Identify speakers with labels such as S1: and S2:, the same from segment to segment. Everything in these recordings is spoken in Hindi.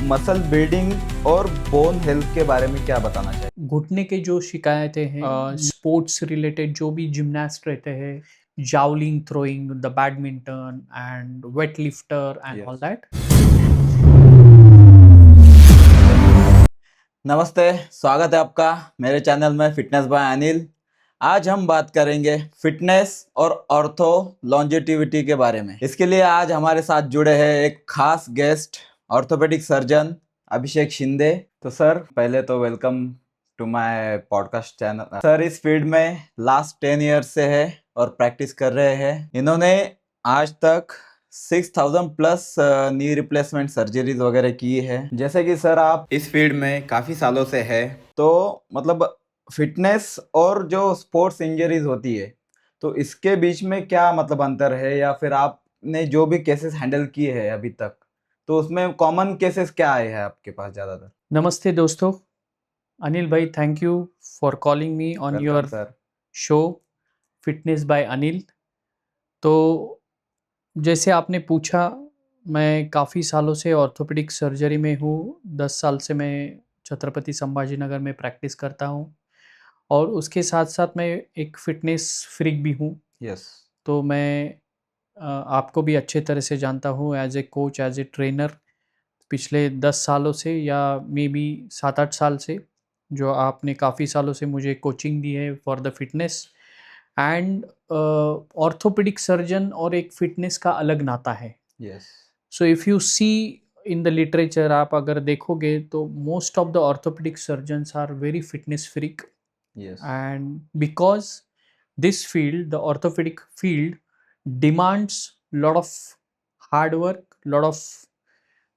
S1: मसल बिल्डिंग और बोन हेल्थ के बारे में क्या बताना चाहिए?
S2: घुटने के जो शिकायतें हैं स्पोर्ट्स रिलेटेड जो भी जिम्नास्ट रहते हैं, javelin throwing, the badminton and weight lifter and all
S1: yes.
S2: That.
S1: नमस्ते, स्वागत है आपका मेरे चैनल में फिटनेस बाय अनिल। आज हम बात करेंगे फिटनेस और ऑर्थो लॉन्जेटिविटी के बारे में। इसके लिए आज हमारे साथ जुड़े हैं एक खास guest, orthopaedic surgeon Abhishek Shinde. तो सर, पहले तो welcome to my podcast channel. Sir इस फील्ड में लास्ट 10 ईयर से है और प्रैक्टिस कर रहे हैं। इन्होंने आज तक 6000 प्लस नी रिप्लेसमेंट सर्जरीज वगैरह की है। जैसे कि सर आप इस फील्ड में काफ़ी सालों से है, तो मतलब फिटनेस और जो स्पोर्ट्स इंजरीज होती है, तो इसके बीच में क्या मतलब अंतर है, या फिर आपने जो भी केसेस हैंडल किए हैं अभी तक, तो उसमें कॉमन केसेस क्या आए हैं आपके पास ज़्यादातर?
S2: नमस्ते दोस्तों, अनिल भाई, thank you for calling me on
S1: welcome
S2: your
S1: sir.
S2: Show fitness by Anil. तो जैसे आपने पूछा, मैं काफ़ी सालों से ऑर्थोपेडिक सर्जरी में हूँ। 10 साल से मैं छत्रपति संभाजी नगर में प्रैक्टिस करता हूँ और उसके साथ साथ मैं एक फ़िटनेस फ्रीक भी हूँ।
S1: यस।
S2: तो मैं आपको भी अच्छे तरह से जानता हूँ as a coach, as a trainer. पिछले 10 सालों से या मे बी 7-8 साल से, जो आपने काफ़ी सालों से मुझे कोचिंग दी है for the fitness and orthopaedic surgeon और एक फिटनेस का अलग नाता है।
S1: Yes.
S2: So if you see in the literature, आप अगर देखोगे तो most of the orthopaedic surgeons are very fitness freak.
S1: Yes.
S2: And because this field, the orthopedic field, demands lot of hard work, lot of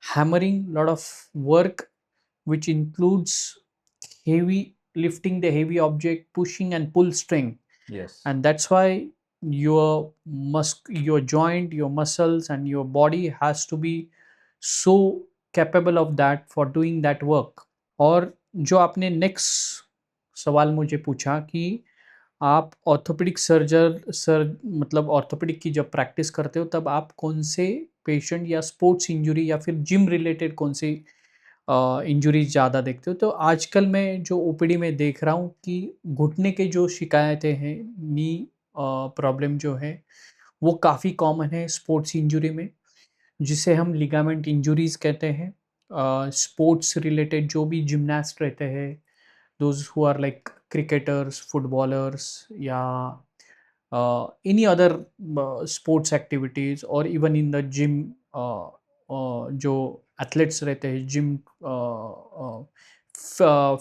S2: hammering, lot of work, which includes heavy lifting the heavy object, pushing and pull strength.
S1: Yes.
S2: And that's why your joint, your muscles and your body has to be so capable of that for doing that work. और जो आपने नेक्स्ट सवाल मुझे पूछा कि आप ऑर्थोपेडिक मतलब ऑर्थोपेडिक की जब प्रैक्टिस करते हो तब आप कौन से पेशेंट या स्पोर्ट्स इंजरी या फिर जिम रिलेटेड कौन सी इंजरीज ज़्यादा देखते हो? तो आजकल मैं जो ओपीडी में देख रहा हूँ कि घुटने के जो शिकायतें हैं, नी प्रॉब्लम जो है, वो काफ़ी कॉमन है स्पोर्ट्स इंजरी में, जिसे हम लिगामेंट इंजरीज कहते हैं। स्पोर्ट्स रिलेटेड जो भी जिम्नास्ट रहते हैं, those who are like cricketers, footballers, या any other sports activities, or even in the gym, जो एथलेट्स रहते हैं, जिम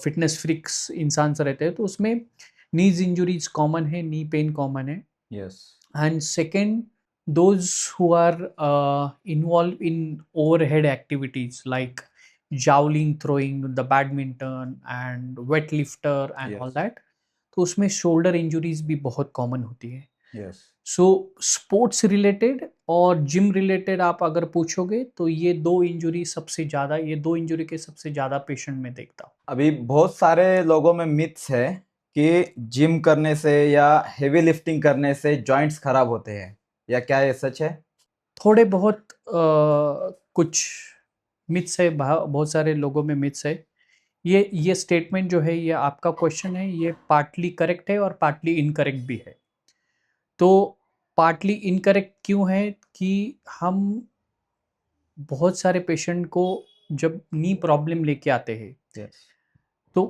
S2: फिटनेस फ्रिक्स इंसान से रहते हैं, तो उसमें नीज इंजुरीज कॉमन है, नी पेन कॉमन है।
S1: Yes.
S2: And second, those who are involved in overhead activities like javelin throwing, the badminton and wet lifter and all
S1: yes.
S2: that, तो उसमें शोल्डर इंजुरीज भी बहुत कॉमन होती है।
S1: यस।
S2: सो स्पोर्ट्स रिलेटेड और जिम रिलेटेड आप अगर पूछोगे तो ये दो इंजुरी के सबसे ज़्यादा पेशेंट में देखता हूँ।
S1: अभी बहुत सारे लोगों में मिथ्स है कि जिम करने से या हेवी लिफ्टिंग करने से जॉइंट्स खराब होते हैं, या क्या ये सच है?
S2: थोड़े बहुत कुछ मिथ्स है, बहुत सारे लोगों में मिथ्स है। ये स्टेटमेंट जो है, ये आपका क्वेश्चन है, ये पार्टली करेक्ट है और पार्टली इनकरेक्ट भी है। तो पार्टली इनकरेक्ट क्यों है कि हम बहुत सारे पेशेंट को जब नी प्रॉब्लम लेके आते हैं,
S1: यस।
S2: तो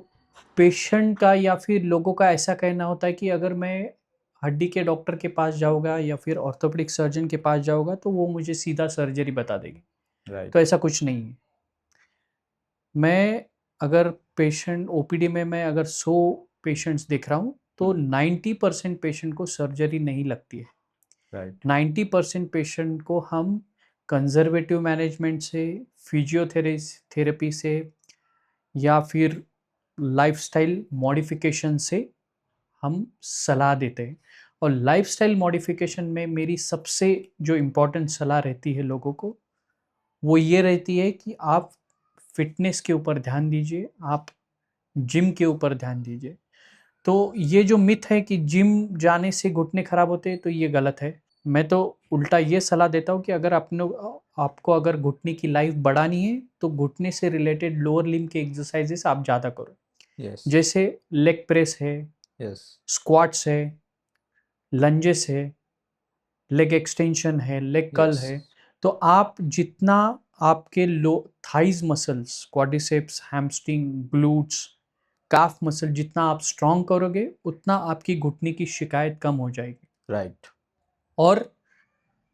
S2: पेशेंट का या फिर लोगों का ऐसा कहना होता है कि अगर मैं हड्डी के डॉक्टर के पास जाऊँगा या फिर ऑर्थोपेडिक सर्जन के पास जाऊँगा तो वो मुझे सीधा सर्जरी बता देगी। तो
S1: राइट।
S2: ऐसा कुछ नहीं है। मैं अगर पेशेंट ओपीडी में मैं अगर 100 पेशेंट्स देख रहा हूँ, तो 90% पेशेंट को सर्जरी नहीं लगती है।
S1: राइट।
S2: 90% पेशेंट को हम कंजर्वेटिव मैनेजमेंट से, थेरेपी से या फिर लाइफ़स्टाइल मॉडिफ़िकेशन से हम सलाह देते हैं। और लाइफ़स्टाइल मॉडिफ़िकेशन में मेरी सबसे जो इम्पोर्टेंट सलाह रहती है लोगों को, वो ये रहती है कि आप फ़िटनेस के ऊपर ध्यान दीजिए, आप जिम के ऊपर ध्यान दीजिए। तो ये जो मिथ है कि जिम जाने से घुटने खराब होते हैं, तो ये गलत है। मैं तो उल्टा ये सलाह देता हूँ कि अगर आपको अगर घुटने की लाइफ बढ़ानी है तो घुटने से रिलेटेड लोअर लिम्ब के एक्सरसाइजेस आप ज़्यादा करो,
S1: यस
S2: जैसे लेग प्रेस है,
S1: यस
S2: स्क्वाट्स है, लंजेस है, लेग एक्सटेंशन है, लेग कर्ल
S1: यस
S2: है। तो आप जितना आपके low thighs muscles, quadriceps, hamstring, glutes, calf muscle जितना आप स्ट्रॉन्ग करोगे उतना आपकी घुटने की शिकायत कम हो जाएगी।
S1: राइट
S2: और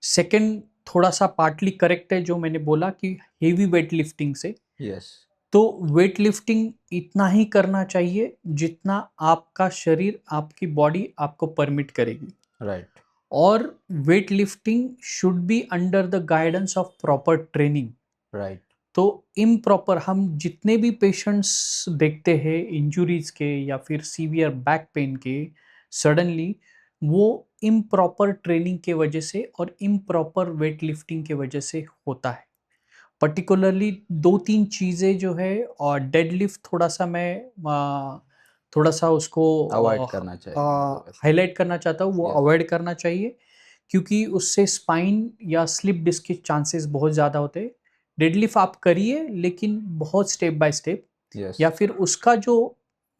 S2: सेकंड थोड़ा सा पार्टली करेक्ट है जो मैंने बोला कि हेवी वेट लिफ्टिंग से,
S1: यस
S2: तो वेट लिफ्टिंग इतना ही करना चाहिए जितना आपका शरीर, आपकी बॉडी आपको परमिट करेगी।
S1: राइट
S2: और weight lifting should be under the guidance of proper training.
S1: Right
S2: तो इम्प्रॉपर हम जितने भी पेशेंट्स देखते हैं इंजुरीज के या फिर सीवियर बैक पेन के, सडनली वो इम्प्रॉपर ट्रेनिंग के वजह से और इम्प्रॉपर वेट लिफ्टिंग के वजह से होता है। पर्टिकुलरली दो तीन चीज़ें जो है, और डेडलिफ्ट थोड़ा सा मैं थोड़ा सा उसको
S1: अवॉइड करना चाहिए मतलब ऐसा।
S2: हाईलाइट करना चाहता हूँ, वो
S1: यस
S2: अवॉइड करना चाहिए क्योंकि उससे स्पाइन या स्लिप डिस्क के चांसेस बहुत ज़्यादा होते हैं। डेडलिफ्ट आप करिए लेकिन बहुत स्टेप बाय स्टेप,
S1: यस
S2: या फिर उसका जो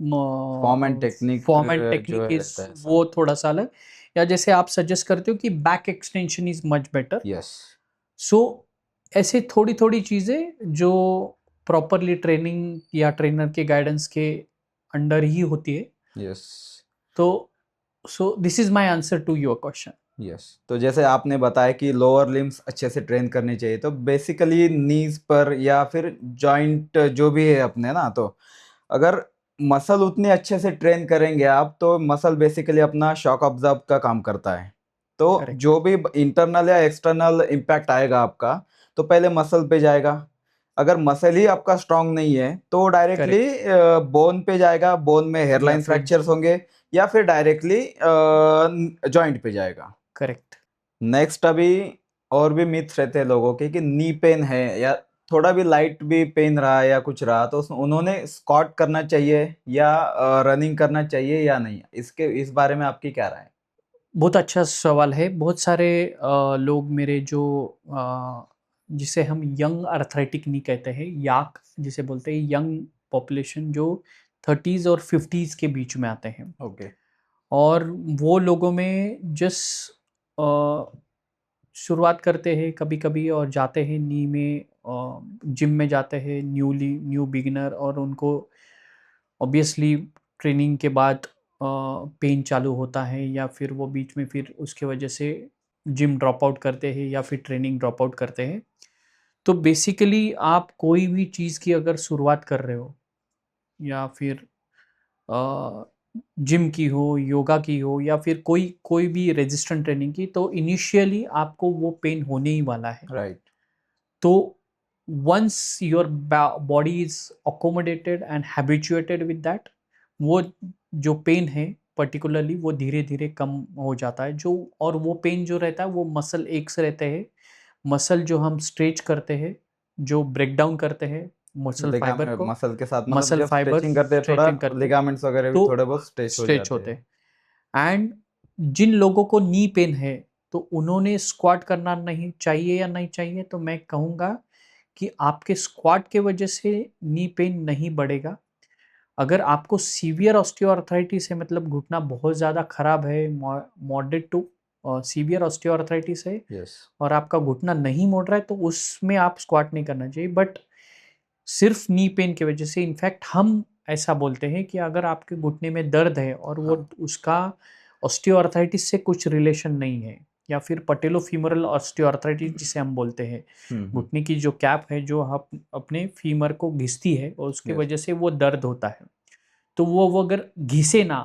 S1: form and technique
S2: form and
S1: जो
S2: टेक्निक
S1: है
S2: इज
S1: रहता है ऐसा।
S2: वो थोड़ा सा अलग, या जैसे आप सजेस्ट करते हो कि back extension is much better.
S1: Yes
S2: so ऐसे थोड़ी थोड़ी चीज़ें जो प्रॉपरली ट्रेनिंग या ट्रेनर के गाइडेंस के अंडर ही होती है।
S1: यस
S2: तो so this is my answer to your question.
S1: Yes तो जैसे आपने बताया कि लोअर लिम्स अच्छे से ट्रेन करनी चाहिए, तो बेसिकली नीज पर या फिर जॉइंट जो भी है अपने ना, तो अगर मसल उतने अच्छे से ट्रेन करेंगे आप, तो मसल बेसिकली अपना शॉक ऑब्जर्व का काम करता है। तो
S2: करेक्ट
S1: जो भी इंटरनल या एक्सटर्नल इम्पैक्ट आएगा आपका, तो पहले मसल पे जाएगा। अगर मसल ही आपका स्ट्रांग नहीं है तो डायरेक्टली
S2: करेक्ट,
S1: बोन पे जाएगा, बोन में
S2: या
S1: हेयरलाइन
S2: फिर
S1: फ्रैक्चर्स होंगे, या फिर डायरेक्टली जॉइंट पे जाएगा।
S2: करेक्ट।
S1: नेक्स्ट अभी और भी मिथ्स रहते हैं लोगों के कि नी पेन है या थोड़ा भी लाइट भी पेन रहा या कुछ रहा, तो उन्होंने स्क्वाट करना चाहिए या रनिंग करना चाहिए या नहीं, इसके इस बारे में आपकी क्या राय है?
S2: बहुत अच्छा सवाल है। बहुत सारे लोग मेरे जो जिसे हम यंग अर्थराइटिक नी कहते हैं, याक जिसे बोलते हैं, यंग पॉपुलेशन जो 30s और 50s के बीच में आते हैं,
S1: ओके
S2: और वो लोगों में शुरुआत करते हैं कभी कभी और जाते हैं नी में, जिम में जाते हैं न्यू बिगिनर, और उनको ऑब्वियसली ट्रेनिंग के बाद पेन चालू होता है, या फिर वो बीच में फिर उसके वजह से जिम ड्रॉप आउट करते हैं या फिर ट्रेनिंग ड्रॉप आउट करते हैं। तो बेसिकली आप कोई भी चीज़ की अगर शुरुआत कर रहे हो, या फिर जिम की हो, योगा की हो, या फिर कोई कोई भी रेजिस्टेंट ट्रेनिंग की, तो इनिशियली आपको वो पेन होने ही वाला है।
S1: राइट
S2: तो once your body is accommodated and habituated with that, वो जो पेन है पर्टिकुलरली वो धीरे धीरे कम हो जाता है। जो और वो पेन जो रहता है वो मसल एक से रहते हैं। मसल जो हम स्ट्रेच करते हैं, जो ब्रेक डाउन करते हैं मसल फाइबर
S1: लिगामेंट
S2: को,
S1: मसल के साथ मतलब
S2: मसल
S1: जब
S2: फाइबर
S1: स्ट्रेचिंग करते हैं थोड़ा
S2: स्ट्रेचिंग करके,
S1: लिगामेंट्स वगैरह भी
S2: तो
S1: थोड़े बहुत स्ट्रेच हो
S2: स्ट्रेच
S1: जाते
S2: होते
S1: हैं।
S2: हैं। एंड जिन लोगों को नी पेन है तो उन्होंने स्क्वाट करना नहीं चाहिए या नहीं चाहिए, तो मैं कहूँगा कि आपके स्क्वाट के वजह से नी पेन नहीं बढ़ेगा। अगर आपको सीवियर ऑस्टियोआर्थराइटिस है, मतलब घुटना बहुत ज़्यादा खराब है, मॉडरेट टू सीवियर ऑस्टियोआर्थराइटिस है,
S1: यस
S2: और आपका घुटना नहीं मोड़ रहा है, तो उसमें आप स्क्वाट नहीं करना चाहिए। बट सिर्फ नी पेन की वजह से, इनफैक्ट हम ऐसा बोलते हैं कि अगर आपके घुटने में दर्द है और वो
S1: हाँ
S2: उसका ऑस्टियोआर्थराइटिस से कुछ रिलेशन नहीं है, या फिर पटेलोफीमरल ऑस्टियोआर्थराइटिस जिसे हम बोलते हैं, घुटने की जो कैप है जो आप अपने फीमर को घिसती है और उसकी
S1: यस
S2: वजह से वो दर्द होता है, तो वो अगर घिसे ना,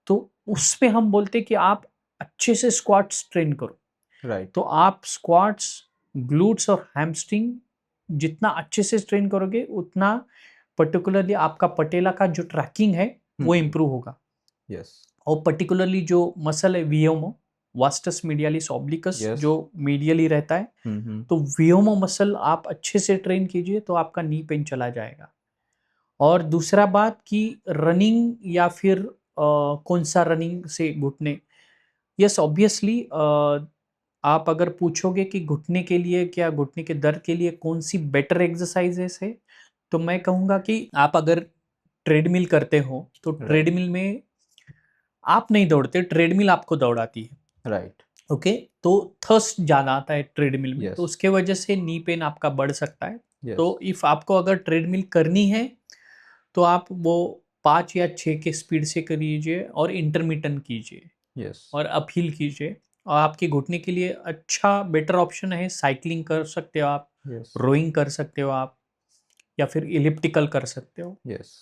S2: तो उसमें हम बोलते हैं कि आप अच्छे से स्क्वाट्स ट्रेन करो।
S1: राइट
S2: तो आप स्क्वाट्स, ग्लूट्स और हैमस्ट्रिंग जितना अच्छे से ट्रेन करोगे उतना पर्टिकुलरली आपका पटेला का जो ट्रैकिंग है वो इम्प्रूव होगा।
S1: यस
S2: और पर्टिकुलरली जो मसल है वियोमो वास्टस मीडियालिस ऑब्लिकस
S1: यस
S2: जो मीडियली रहता है, तो वियोमो मसल आप अच्छे से ट्रेन कीजिए तो आपका नी पेन चला जाएगा। और दूसरा बात कि रनिंग या फिर कौन सा रनिंग से घुटने, यस ऑब्वियसली आप अगर पूछोगे कि घुटने के लिए क्या घुटने के दर्द के लिए कौन सी बेटर एक्सरसाइजेस है, तो मैं कहूँगा कि आप अगर ट्रेडमिल करते हो तो
S1: राइट
S2: ट्रेडमिल में आप नहीं दौड़ते, ट्रेडमिल आपको दौड़ाती है।
S1: राइट
S2: ओके, तो थर्स्ट ज़्यादा आता है ट्रेडमिल में, तो
S1: यस
S2: उसके वजह से नी पेन आपका बढ़ सकता है।
S1: यस
S2: तो इफ़ आपको अगर ट्रेडमिल करनी है तो आप वो 5 या 6 के स्पीड से करिए और इंटरमिटेंट कीजिए
S1: यस
S2: और अपहिल कीजिए। और आपके घुटने के लिए अच्छा बेटर ऑप्शन है, साइक्लिंग कर सकते हो आप,
S1: यस
S2: रोइंग कर सकते हो आप, या फिर इलिप्टिकल कर सकते हो।
S1: यस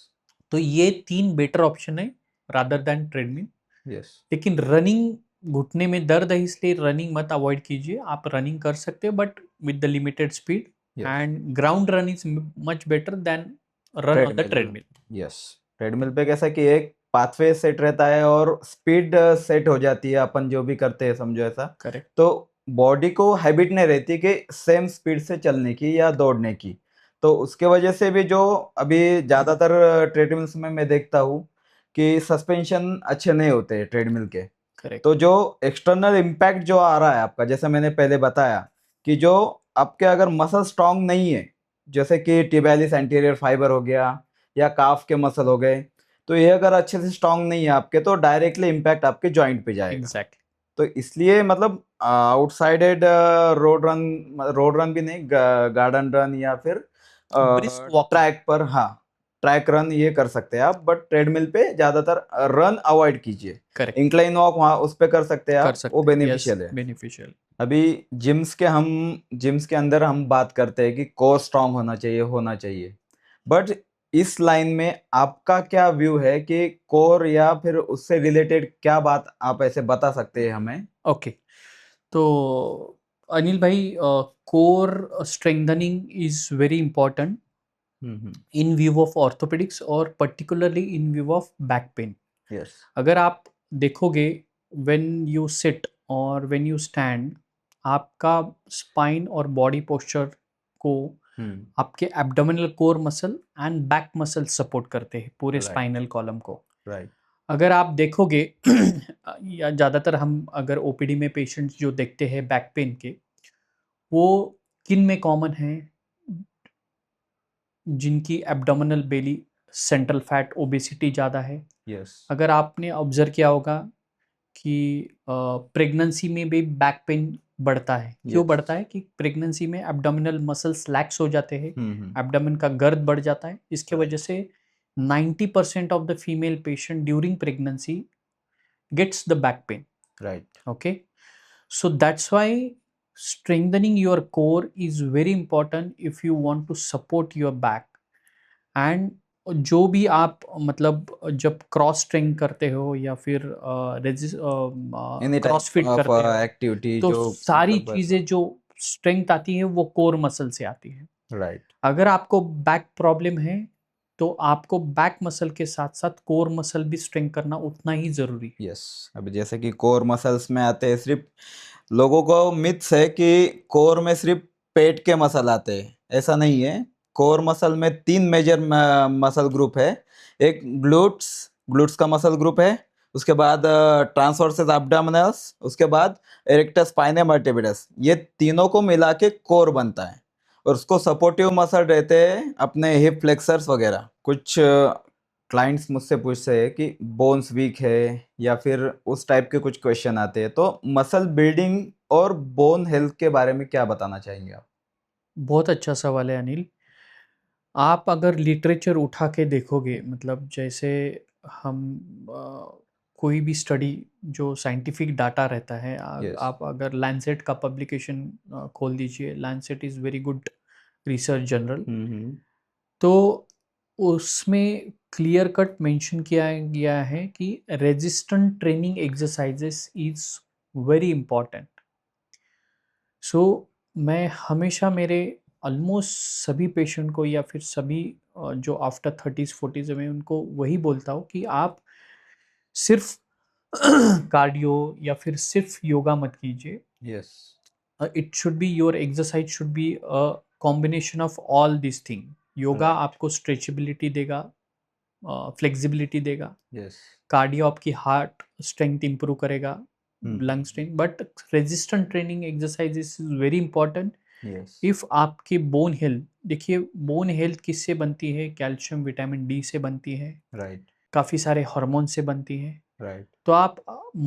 S2: तो ये 3 बेटर ऑप्शन है रादर दैन ट्रेडमिल।
S1: यस
S2: लेकिन रनिंग, घुटने में दर्द है इसलिए रनिंग मत अवॉइड कीजिए। आप रनिंग कर सकते हो but with the limited speed,
S1: yes
S2: and ground run is much better than run on the
S1: treadmill
S2: treadmill.
S1: Yes treadmill पे कैसा कि एक पाथवे सेट रहता है और स्पीड सेट हो जाती है अपन जो भी करते हैं समझो ऐसा।
S2: करेक्ट।
S1: तो बॉडी को हैबिट नहीं रहती कि सेम स्पीड से चलने की या दौड़ने की। तो उसके वजह से भी जो अभी ज़्यादातर ट्रेडमिल्स में मैं देखता हूँ कि सस्पेंशन अच्छे नहीं होते ट्रेडमिल के।
S2: करेक्ट।
S1: तो जो एक्सटर्नल इम्पैक्ट जो आ रहा है आपका, जैसे मैंने पहले बताया कि जो आपके अगर मसल स्ट्रांग नहीं है, जैसे कि टिबियालिस एंटीरियर फाइबर हो गया या काफ के मसल हो गए, तो ये अगर अच्छे से स्ट्रांग नहीं है आपके तो डायरेक्टली इम्पैक्ट आपके जॉइंट पे जाएगा।
S2: एग्जैक्टली।
S1: तो इसलिए मतलब आउटसाइडेड रोड रन भी नहीं, गार्डन रन या फिर
S2: ब्रिस्क वॉकिंग।
S1: ट्रैक पर, हाँ ट्रैक रन ये कर सकते हैं आप, बट ट्रेडमिल पे ज्यादातर रन अवॉइड कीजिए।
S2: करेक्ट।
S1: इंक्लाइन वॉक वहाँ उस पे कर सकते हैं
S2: कर
S1: आप, वो
S2: सकते हैं, यस,
S1: बेनिफिशियल है।
S2: बेनिफिशियल।
S1: अभी जिम्स के अंदर हम बात करते हैं कि कोर स्ट्रांग होना चाहिए। बट इस लाइन में आपका क्या व्यू है कि कोर या फिर उससे रिलेटेड क्या बात आप ऐसे बता सकते हैं हमें?
S2: ओके, तो अनिल भाई, core strengthening is very important
S1: hmm.
S2: In view of orthopaedics और particularly in view of back pain.
S1: Yes
S2: अगर आप देखोगे, व्हेन यू सिट और व्हेन यू स्टैंड, आपका स्पाइन और बॉडी पोस्चर को
S1: हम्म
S2: आपके abdominal core muscle and back muscle support करते हैं, पूरे
S1: राइट
S2: स्पाइनल कॉलम को।
S1: राइट
S2: अगर आप देखोगे या ज़्यादातर हम अगर ओपीडी में पेशेंट्स जो देखते हैं बैक पेन के, वो किन में कॉमन है? जिनकी एब्डोमिनल बेली, सेंट्रल फैट, ओबेसिटी ज़्यादा है।
S1: यस
S2: अगर आपने ऑब्जर्व किया होगा कि प्रेगनेंसी में भी बैक पेन बढ़ता है। क्यों
S1: यस
S2: बढ़ता है? कि प्रेगनेंसी में एब्डोमिनल मसल्स लैक्स हो जाते हैं,
S1: हम्म।
S2: एब्डोमेन का गर्द बढ़ जाता है। इसके
S1: राइट
S2: वजह से 90% of the female patient during pregnancy gets the back pain.
S1: Right
S2: Okay, so that's why strengthening your core is very important if you want to support your back. And जो भी आप मतलब जब क्रॉस ट्रेन करते हो या फिर
S1: any
S2: cross
S1: type
S2: fit
S1: of
S2: करते हो,
S1: एक्टिविटी
S2: तो
S1: जो
S2: सारी
S1: मतलब
S2: चीज़ें जो स्ट्रेंथ आती है वो कोर मसल से आती है।
S1: राइट
S2: अगर आपको बैक प्रॉब्लम है तो आपको बैक मसल के साथ साथ कोर मसल भी स्ट्रेंथ करना उतना ही ज़रूरी है।
S1: यस। अभी जैसे कि कोर मसल्स में आते हैं, सिर्फ लोगों को मिथ्स है कि कोर में सिर्फ पेट के मसल आते हैं, ऐसा नहीं है। कोर मसल में 3 मेजर मसल ग्रुप है। एक ग्लूट्स, ग्लूट्स का मसल ग्रुप है। उसके बाद ट्रांसवर्सेस एब्डोमिनल्स, उसके बाद एरेक्टस स्पाइने वर्टिब्रस, ये तीनों को मिला के कोर बनता है। और उसको सपोर्टिव मसल रहते हैं अपने हिप फ्लेक्सर्स वगैरह। कुछ क्लाइंट्स मुझसे पूछते हैं कि बोन्स वीक है या फिर उस टाइप के कुछ क्वेश्चन आते हैं, तो मसल बिल्डिंग और बोन हेल्थ के बारे में क्या बताना चाहेंगे आप?
S2: बहुत अच्छा सवाल है अनिल। आप अगर लिटरेचर उठा के देखोगे, मतलब जैसे हम कोई भी स्टडी जो साइंटिफिक डाटा रहता है,
S1: यस
S2: आप अगर लैंसेट का पब्लिकेशन खोल दीजिए, Lancet is very good research journal.
S1: Hmm.
S2: तो उसमें क्लियर कट मेंशन किया गया है कि resistant training exercises is very important. So मैं हमेशा मेरे ऑलमोस्ट सभी पेशेंट को या फिर सभी जो आफ्टर 30s 40s में, उनको वही बोलता हूँ कि आप सिर्फ कार्डियो या फिर सिर्फ योगा मत कीजिए।
S1: Yes
S2: it should be, your exercise should be a combination of all this thing. Yoga
S1: right
S2: आपको स्ट्रेचेबिलिटी देगा, फ्लेक्सिबिलिटी देगा।
S1: यस
S2: कार्डियो आपकी हार्ट स्ट्रेंथ इंप्रूव करेगा, lung strain, but resistant training exercises is very important
S1: yes
S2: if आपकी बोन हेल्थ, देखिए बोन हेल्थ किससे बनती है, कैल्शियम विटामिन डी से बनती है,
S1: राइट
S2: काफ़ी सारे हार्मोन से बनती है।
S1: राइट
S2: तो आप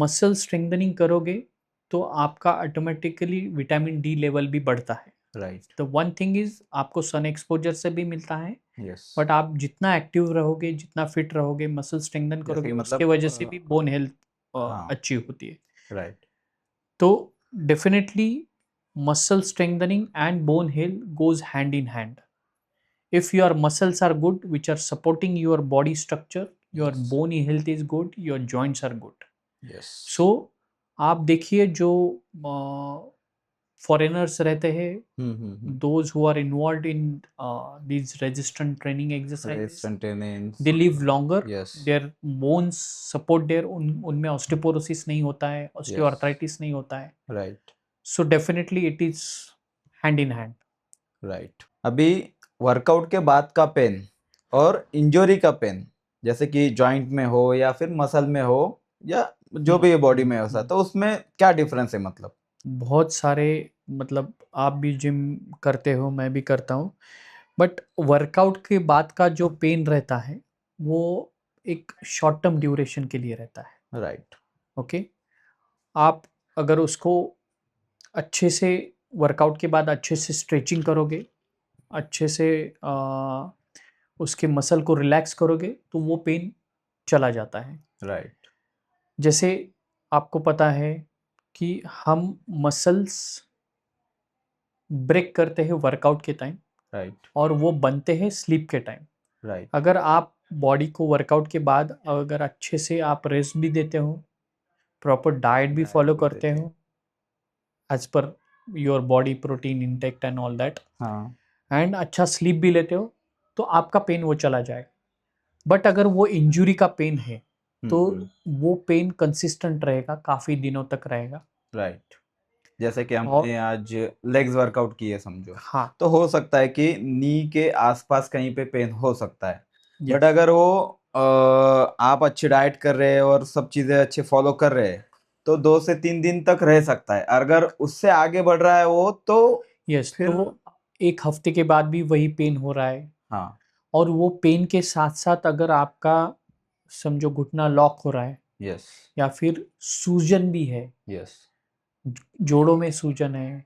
S2: मसल स्ट्रेंथनिंग करोगे तो आपका ऑटोमेटिकली विटामिन डी लेवल भी बढ़ता है।
S1: राइट
S2: तो वन थिंग इज आपको सन एक्सपोजर से भी मिलता है,
S1: यस
S2: बट आप जितना एक्टिव रहोगे, जितना फिट रहोगे, मसल स्ट्रेंथन
S1: जैसे
S2: करोगे,
S1: कि
S2: उसके
S1: मतलब
S2: वजह से भी बोन हेल्थ
S1: हाँ
S2: अच्छी होती है।
S1: राइट
S2: तो definitely muscle strengthening and bone health goes hand in hand. If your muscles are good, which are supporting your body structure, your
S1: yes
S2: bony health is good, your joints are good.
S1: Yes
S2: So आप देखिए जो फॉरेनर्स रहते हैं, those who are involved in these resistant training exercises,
S1: रेस्टेंटेनेंस
S2: they live longer,
S1: yes
S2: their bones support their उनमें ऑस्टियोपोरोसिस नहीं होता है,
S1: यस
S2: ऑस्टियोआर्थराइटिस नहीं होता है।
S1: Right
S2: So definitely it is hand in hand.
S1: Right अभी वर्कआउट के बाद का पेन और इंजरी का पेन, जैसे कि जॉइंट में हो या फिर मसल में हो या जो भी बॉडी में हो सा, तो उसमें क्या डिफरेंस है मतलब?
S2: बहुत सारे, मतलब आप भी जिम करते हो, मैं भी करता हूँ, बट वर्कआउट के बाद का जो पेन रहता है वो एक शॉर्ट टर्म ड्यूरेशन के लिए रहता है।
S1: राइट
S2: ओके, आप अगर उसको अच्छे से वर्कआउट के बाद अच्छे से स्ट्रेचिंग करोगे, अच्छे से उसके मसल को रिलैक्स करोगे तो वो पेन चला जाता है।
S1: राइट
S2: जैसे आपको पता है कि हम मसल्स ब्रेक करते हैं वर्कआउट के टाइम
S1: राइट
S2: और वो बनते हैं स्लीप के टाइम।
S1: राइट
S2: अगर आप बॉडी को वर्कआउट के बाद अगर अच्छे से आप रेस्ट भी देते हो, प्रॉपर डाइट भी फॉलो करते हो as per your body protein intact and all that,
S1: हाँ
S2: एंड अच्छा स्लीप भी लेते हो, तो आपका पेन वो चला जाएगा। बट अगर वो इंजुरी का पेन है तो वो पेन कंसिस्टेंट रहेगा, काफ़ी दिनों तक रहेगा।
S1: राइट जैसे कि
S2: और
S1: हमने आज लेग्स वर्कआउट किए समझो,
S2: हाँ,
S1: तो हो सकता है कि नी के आसपास कहीं पे पेन हो सकता है, बट
S2: यस
S1: अगर वो आप अच्छी डाइट कर रहे हैं और सब चीजें अच्छे फॉलो कर रहे हैं तो 2 से 3 दिन तक रह सकता है। अगर उससे आगे बढ़ रहा है वो तो
S2: यस,
S1: फिर
S2: तो एक हफ्ते के बाद भी वही पेन हो रहा है,
S1: हाँ
S2: और वो पेन के साथ साथ अगर आपका समझो घुटना लॉक हो रहा है
S1: यस
S2: या फिर सूजन भी है,
S1: यस
S2: जोड़ों में सूजन है,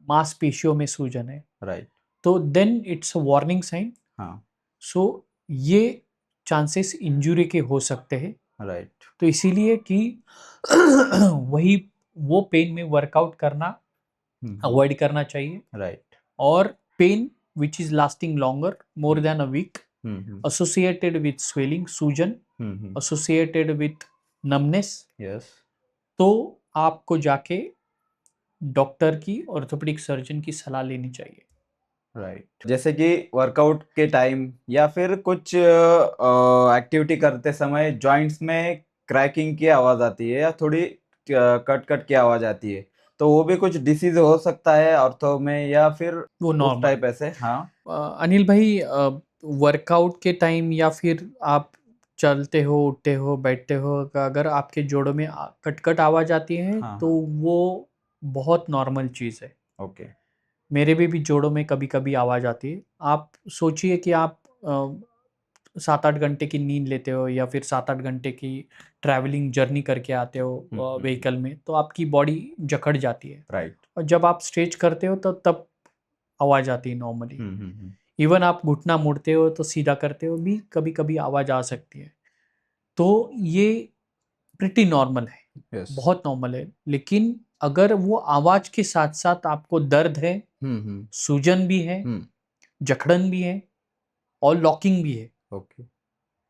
S2: मांसपेशियों में सूजन है,
S1: राइट
S2: तो then it's a warning sign.
S1: हाँ
S2: सो ये चांसेस इंजुरी के हो सकते हैं।
S1: राइट
S2: तो इसीलिए कि वही वो पेन में वर्कआउट करना अवॉइड करना चाहिए।
S1: राइट
S2: और pain which is lasting longer more than a week, associated with swelling, सूजन, associated with numbness,
S1: यस
S2: तो आपको जाके डॉक्टर की, ऑर्थोपेडिक सर्जन की सलाह लेनी चाहिए।
S1: राइट जैसे कि वर्कआउट के टाइम या फिर कुछ एक्टिविटी करते समय जॉइंट्स में क्रैकिंग की आवाज आती है या थोड़ी कट कट की आवाज आती है, तो वो भी कुछ डिसीज हो सकता है ऑर्थो में या फिर
S2: वो
S1: उस
S2: नॉर्मल
S1: टाइप ऐसे? हाँ
S2: अनिल भाई, वर्कआउट के टाइम या फिर आप चलते हो, उठते हो, बैठते हो, अगर आपके जोड़ों में कट कट आवाज़ आती है
S1: हाँ
S2: तो
S1: हाँ
S2: वो बहुत नॉर्मल चीज़ है।
S1: ओके
S2: मेरे भी जोड़ों में कभी कभी आवाज़ आती है। आप सोचिए कि आप 7-8 घंटे की नींद लेते हो या फिर 7-8 घंटे की ट्रैवलिंग जर्नी करके आते हो व्हीकल में, तो आपकी बॉडी जकड़ जाती है,
S1: राइट
S2: और जब आप स्ट्रेच करते हो तो तब आवाज़ आती है नॉर्मली। इवन आप घुटना मुड़ते हो तो सीधा करते हो भी कभी कभी आवाज़ आ सकती है। तो ये प्रिटी नॉर्मल है,
S1: यस
S2: बहुत नॉर्मल है। लेकिन अगर वो आवाज़ के साथ साथ आपको दर्द है, सूजन भी है, जकड़न भी है, और लॉकिंग भी है,
S1: ओके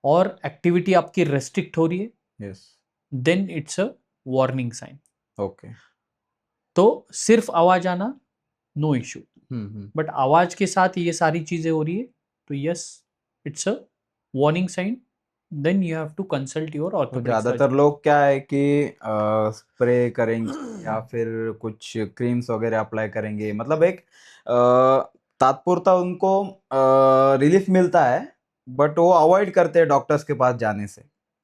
S2: और एक्टिविटी आपकी रेस्ट्रिक्ट हो रही है,
S1: yes
S2: then it's a warning sign.
S1: Okay
S2: तो सिर्फ आवाज़ आना नो इशू, बट आवाज़ के साथ ये सारी चीज़ें हो रही है तो yes, it's a warning sign, then you have to consult your
S1: तो
S2: ऑर्थोपेडिक
S1: ज्यादातर
S2: सर्जन।
S1: लोग क्या है कि स्प्रे करेंगे या फिर कुछ क्रीम्स वगैरह अप्लाई करेंगे, मतलब एक तात्पुरता उनको रिलीफ मिलता है, बट वो अवॉइड करते हैं डॉक्टर्स के पास जाने से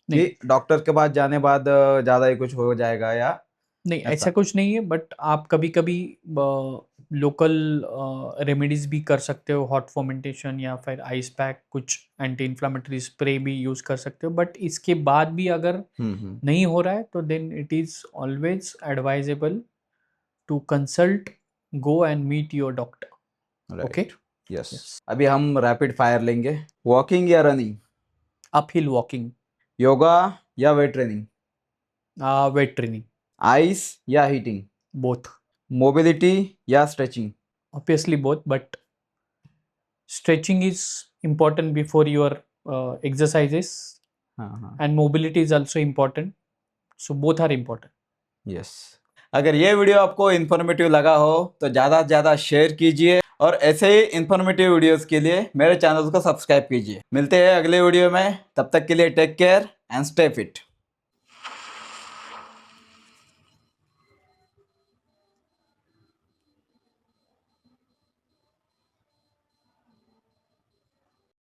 S2: नहीं,
S1: कि डॉक्टर के पास जाने बाद ज्यादा ही कुछ हो जाएगा या
S2: नहीं
S1: ऐसा?
S2: ऐसा कुछ नहीं है, बट आप कभी कभी लोकल रेमेडीज भी कर सकते हो, हॉट फर्मेंटेशन या फिर आइस पैक, कुछ एंटी इन्फ्लामेटरी स्प्रे भी यूज कर सकते हो। बट इसके बाद भी अगर नहीं हो रहा है तो then it is always advisable to consult, go and meet your doctor. Okay,
S1: right, yes.
S2: Yes.
S1: अभी हम रैपिड फायर लेंगे। वॉकिंग या रनिंग?
S2: अपहिल वॉकिंग,
S1: योगा या weight training?
S2: Weight training,
S1: ice या हीटिंग?
S2: बोथ।
S1: मोबिलिटी या stretching?
S2: Obviously both, but stretching is important before your exercises,
S1: हाँ हाँ,
S2: and mobility is also important, so both are important.
S1: Yes. अगर ये वीडियो आपको इन्फॉर्मेटिव लगा हो तो ज़्यादा से ज़्यादा शेयर कीजिए और ऐसे ही इन्फॉर्मेटिव वीडियोस के लिए मेरे चैनल को सब्सक्राइब कीजिए। मिलते हैं अगले वीडियो में, तब तक के लिए take care and stay fit.